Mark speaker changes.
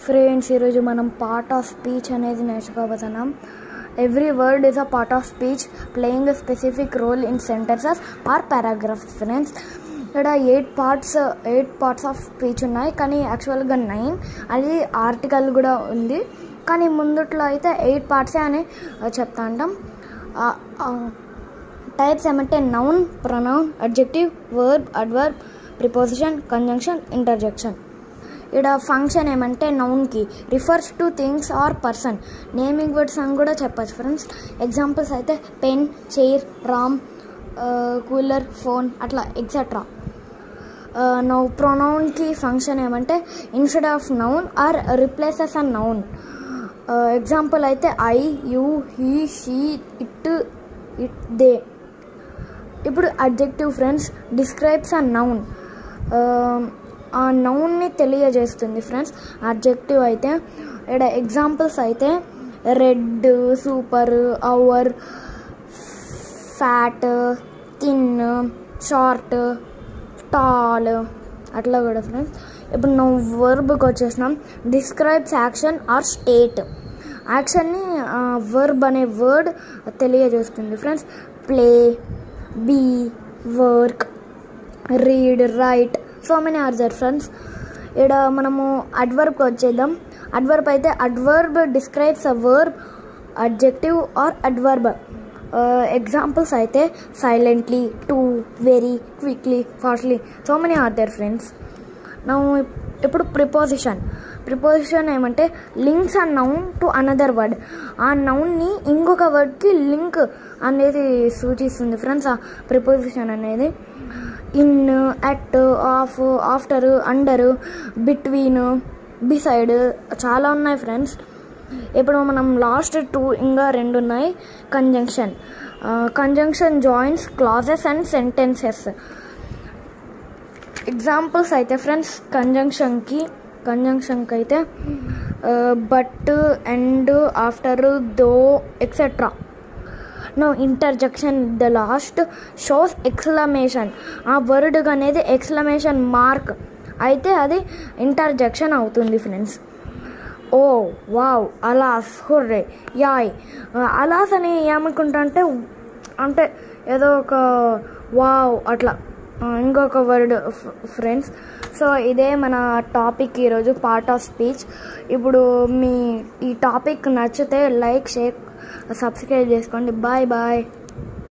Speaker 1: Friends, ఈరోజు మనం part of speech అనేది నేర్చుకోబోతున్నాం. Every word is a part of speech playing a specific role in sentences or paragraphs. Friends, ఇక్కడ 8 parts of speech ఉన్నాయి, కానీ యాక్చువల్గా 9. అది ఆర్టికల్ కూడా ఉంది, కానీ ముందుట్లో అయితే 8 పార్ట్సే అని చెప్తా అంటాం. టైప్స్ ఏమంటే noun, pronoun, adjective, verb, adverb, preposition, conjunction, interjection. ఇక్కడ ఫంక్షన్ ఏమంటే నౌన్కి refers to things or person, naming words అని కూడా చెప్పచ్చు. ఫ్రెండ్స్, ఎగ్జాంపుల్స్ అయితే pen, chair, Ram, cooler, phone, అట్లా ఎక్సెట్రా. నౌ ప్రొనౌన్కి ఫంక్షన్ ఏమంటే instead of noun or replaces a noun. Example అయితే I, you, he, she, it, they. ఇప్పుడు adjective friends describes a noun, ఆ నౌన్ని తెలియజేస్తుంది. ఫ్రెండ్స్, అడ్జెక్టివ్ అయితే ఇక్కడ ఎగ్జాంపుల్స్ అయితే red, super, our, fat, thin, short, tall, అట్లా కూడా. ఫ్రెండ్స్, ఇప్పుడు నువ్వు వర్బ్కి వచ్చేసినాం. Describes action or state. యాక్షన్ని వర్బ్ అనే వర్డ్ తెలియజేస్తుంది. Friends, play, be, work, read, write, so many are there. Friends, ఇక్కడ మనము అడ్వర్బ్కి వచ్చేద్దాం. అడ్వర్బ్ అయితే adverb describes a verb, adjective or adverb. Examples అయితే silently, too, very, quickly, fastly, so many are there. Friends, ఇప్పుడు preposition ఏమంటే links a noun to another word. ఆ నౌన్ని ఇంకొక వర్డ్కి లింక్ అనేది సూచిస్తుంది. ఫ్రెండ్స్, ఆ ప్రిపోజిషన్ అనేది in, at, of, after, under, between, beside, చాలా ఉన్నాయి. ఫ్రెండ్స్, ఇప్పుడు మనం లాస్ట్ 2 ఇంకా 2 ఉన్నాయి. Conjunction joins clauses and sentences. Examples అయితే ఫ్రెండ్స్ కంజంక్షన్కి అయితే but, and, after, though, etcetera. No interjection the last shows exclamation. ఆ వర్డ్ అనేది ఎక్స్క్లమేషన్ మార్క్ అయితే అది ఇంటర్జెక్షన్ అవుతుంది. Friends, oh, wow, alas, hurray, yay. Alas అని ఏమనుకుంటా అంటే ఏదో ఒక వావ్ అట్లా ఇంకొక వర్డ్. ఫ్రెండ్స్, సో ఇదే మన టాపిక్ ఈరోజు, పార్ట్ ఆఫ్ స్పీచ్. ఇప్పుడు ఈ టాపిక్ నచ్చితే లైక్, షేర్, సబ్స్క్రైబ్ చేసుకోండి. Bye bye.